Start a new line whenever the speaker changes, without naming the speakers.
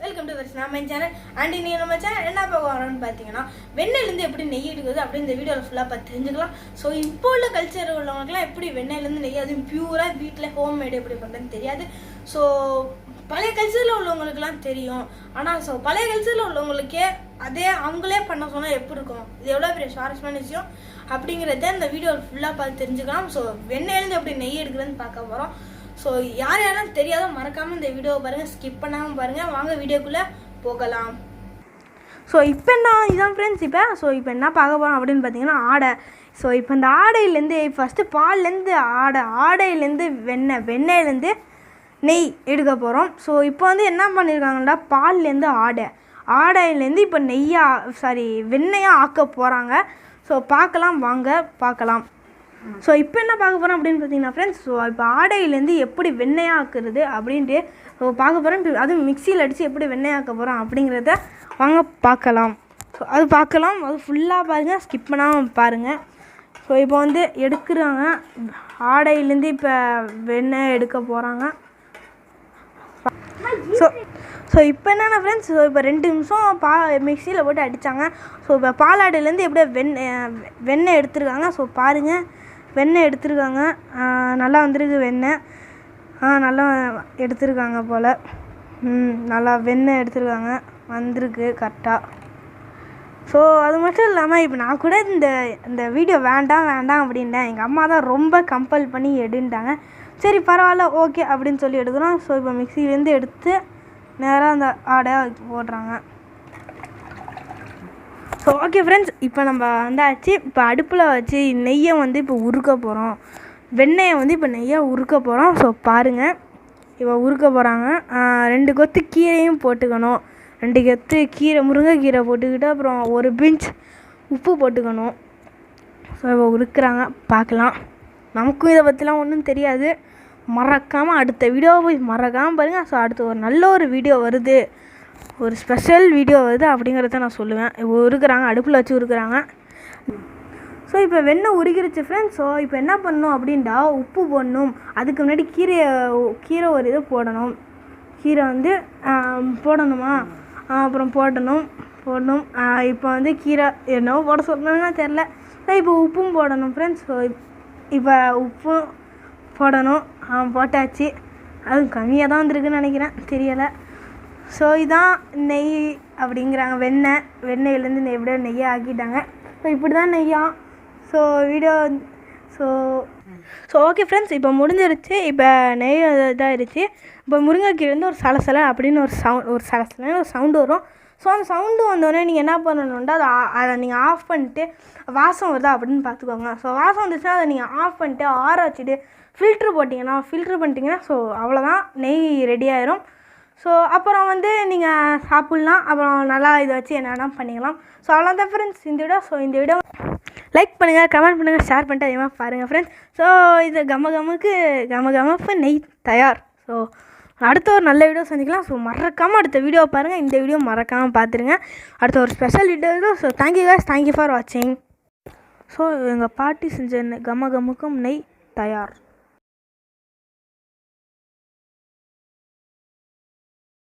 Welcome to my channel. And இன்னைக்கு நம்ம channel என்ன பார்க்க வரோம்னு பார்த்தீங்கன்னா, வெண்ணெயிலேருந்து எப்படி நெய் எடுக்குது அப்படின்னு இந்த வீடியோவில் ஃபுல்லாக பார்த்து தெரிஞ்சுக்கலாம். ஸோ இப்போ உள்ள கல்ச்சர் உள்ளவங்களுக்குலாம் எப்படி வெண்ணெயிலேருந்து நெய், அதுவும் பியூராக வீட்டில் ஹோம்மேடு எப்படி பண்ணுறதுன்னு தெரியாது. ஸோ பழைய கல்ச்சரில் உள்ளவங்களுக்குலாம் தெரியும். ஆனால் பழைய கல்ச்சரில் உள்ளவங்களுக்கே அதே அவங்களே பண்ண சொன்னால் எப்படி இருக்கும், இது எவ்வளோ பெரிய சுவாரஸ்யமான விஷயம் அப்படிங்கிறத இந்த வீடியோவில் ஃபுல்லாக பார்த்து தெரிஞ்சுக்கலாம். ஸோ வெண்ணெயிலேருந்து எப்படி நெய் எடுக்குதுன்னு பார்க்க போகிறோம். ஸோ யாரும் தெரியாத மறக்காமல் இந்த வீடியோவை பாருங்கள், ஸ்கிப் பண்ணாமல் பாருங்கள். வாங்க வீடியோக்குள்ளே போகலாம். ஸோ இப்போ இதான் ஃப்ரெண்ட்ஸ், இப்போ என்ன பார்க்க போகிறோம் அப்படின்னு பார்த்தீங்கன்னா ஆடை. ஸோ இப்போ இந்த ஆடையிலேருந்து ஃபஸ்ட்டு பால்லேருந்து ஆடையிலேருந்து வெண்ணெயிலேருந்து நெய் எடுக்க போகிறோம். ஸோ இப்போ என்ன பண்ணியிருக்காங்கன்னா, பால்லேருந்து ஆடையிலேருந்து இப்போ வெண்ணெயாக ஆக்க போகிறாங்க. ஸோ வாங்க பார்க்கலாம். ஸோ இப்போ என்ன பார்க்க போகிறோம் அப்படின்னு பார்த்தீங்கன்னா ஃப்ரெண்ட்ஸ், ஸோ இப்போ ஆடையிலேருந்து எப்படி வெண்ணெயாக ஆக்குறது அப்படின்ட்டு பார்க்க போகிறோம். அதுவும் மிக்சியில் அடித்து எப்படி வெண்ணெயாக்க போகிறோம் அப்படிங்கிறத வாங்க பார்க்கலாம். ஸோ அது ஃபுல்லாக பாருங்கள், ஸ்கிப் பண்ணாமல் பாருங்கள். ஸோ இப்போ எடுக்கிறாங்க, ஆடையிலேருந்து இப்போ வெண்ணெய் எடுக்க போகிறாங்க. ஸோ இப்போ என்னென்ன ஃப்ரெண்ட்ஸ், ஸோ இப்போ 2 நிமிஷம் மிக்சியில் போட்டு அடித்தாங்க. ஸோ இப்போ பாலாடையிலேருந்து எப்படியே வெண்ணெய் எடுத்துருக்காங்க. ஸோ பாருங்கள், வெண்ணெய் எடுத்துருக்காங்க, நல்லா வந்திருக்கு வெண்ணெய், நல்லா எடுத்துருக்காங்க போல். நல்லா வெண்ணெய் எடுத்துருக்காங்க, வந்திருக்கு கரெக்டாக. ஸோ அது மட்டும் இல்லாமல் இப்போ நான் கூட இந்த வீடியோ வேண்டாம் அப்படின்ட்டேன். எங்கள் அம்மா தான் ரொம்ப கம்பல் பண்ணி எடுன்ட்டாங்க. சரி பரவாயில்ல, ஓகே அப்படின்னு சொல்லி எடுக்கிறோம். ஸோ இப்போ மிக்சிலேருந்து எடுத்து நேராக அந்த ஆடையாக போடுறாங்க. ஸோ ஓகே ஃப்ரெண்ட்ஸ், இப்போ நம்ம வந்தாச்சு. இப்போ அடுப்பில் வச்சு நெய்யை இப்போ உருக்க போகிறோம். வெண்ணெயை இப்போ நெய்யாக உருக்க போகிறோம். ஸோ பாருங்கள், இப்போ உருக்க போகிறாங்க. 2 கொத்து கீரையும் போட்டுக்கணும். 2 கொத்து கீரை, முருங்கைக்கீரை போட்டுக்கிட்டு அப்புறம் 1 பிஞ்ச் உப்பு போட்டுக்கணும். ஸோ இப்போ உருக்குறாங்க, பார்க்கலாம். நமக்கும் இதை பற்றிலாம் ஒன்றும் தெரியாது. மறக்காமல் அடுத்த வீடியோவை போய் மறக்காமல் பாருங்கள். ஸோ அடுத்து ஒரு நல்ல ஒரு வீடியோ வருது, ஒரு ஸ்பெஷல் வீடியோ வருது அப்படிங்கிறத நான் சொல்லுவேன். இப்போ உருக்குறாங்க, அடுப்பில் வச்சு உருக்குறாங்க. ஸோ இப்போ வெண்ணெய் உருகிருச்சு ஃப்ரெண்ட்ஸ். ஸோ இப்போ என்ன பண்ணணும் அப்படின்டா, உப்பு போடணும். அதுக்கு முன்னாடி கீரை ஒரு இது போடணும். கீரை போடணுமா, அப்புறம் போடணும். இப்போ கீரை என்னவோ போட சொல்லணும்னா தெரில. ஸோ இப்போ உப்பும் போடணும் ஃப்ரெண்ட்ஸ். ஸோ இப்போ உப்பும் போடணும். போட்டாச்சு. அது கம்மியாக தான் வந்திருக்குன்னு நினைக்கிறேன், தெரியலை. ஸோ இதான் நெய் அப்படிங்கிறாங்க. வெண்ணெயிலேருந்து எப்படியோ நெய்யை ஆக்கிட்டாங்க. ஸோ இப்படி தான் நெய்யா. So video so okay friends, இப்போ முடிஞ்சிருச்சு. இப்போ நெய் இதாகிடுச்சு. இப்போ முருங்கைக்கீரை ஒரு சலசலை அப்படின்னு ஒரு சவுண்டு வரும். ஸோ அந்த சவுண்டு வந்தோடனே நீங்கள் என்ன பண்ணணுன்ட்டு அதை நீங்கள் ஆஃப் பண்ணிட்டு, வாசம் வருதா அப்படின்னு பார்த்துக்கோங்க. ஸோ வாசம் வந்துச்சுன்னா அதை நீங்கள் ஆஃப் பண்ணிட்டு ஆற வச்சுட்டு ஃபில்ட்ரு பண்ணிட்டீங்கன்னா ஸோ அவ்வளோதான், நெய் ரெடி ஆயிரும். ஸோ அப்புறம் நீங்கள் சாப்பிட்லாம். அப்புறம் நல்லா இதை வச்சு என்னென்னா பண்ணிக்கலாம். ஸோ அவ்வளோதான் ஃப்ரெண்ட்ஸ் இந்த வீடியோ. லைக் பண்ணுங்கள், கமெண்ட் பண்ணுங்கள், ஷேர் பண்ணிட்டு அதிகமாக பாருங்கள் ஃப்ரெண்ட்ஸ். ஸோ இது கமகமப்பு நெய் தயார். ஸோ அடுத்த ஒரு நல்ல வீடியோ சந்திக்கலாம். ஸோ மறக்காமல் அடுத்த வீடியோ பாருங்கள். இந்த வீடியோ மறக்காமல் பார்த்துருங்க. அடுத்த ஒரு special video. So thank you guys, thank you for வாட்சிங். ஸோ எங்கள் பாட்டி செஞ்ச கமகமுக்கும் நெய் தயார்.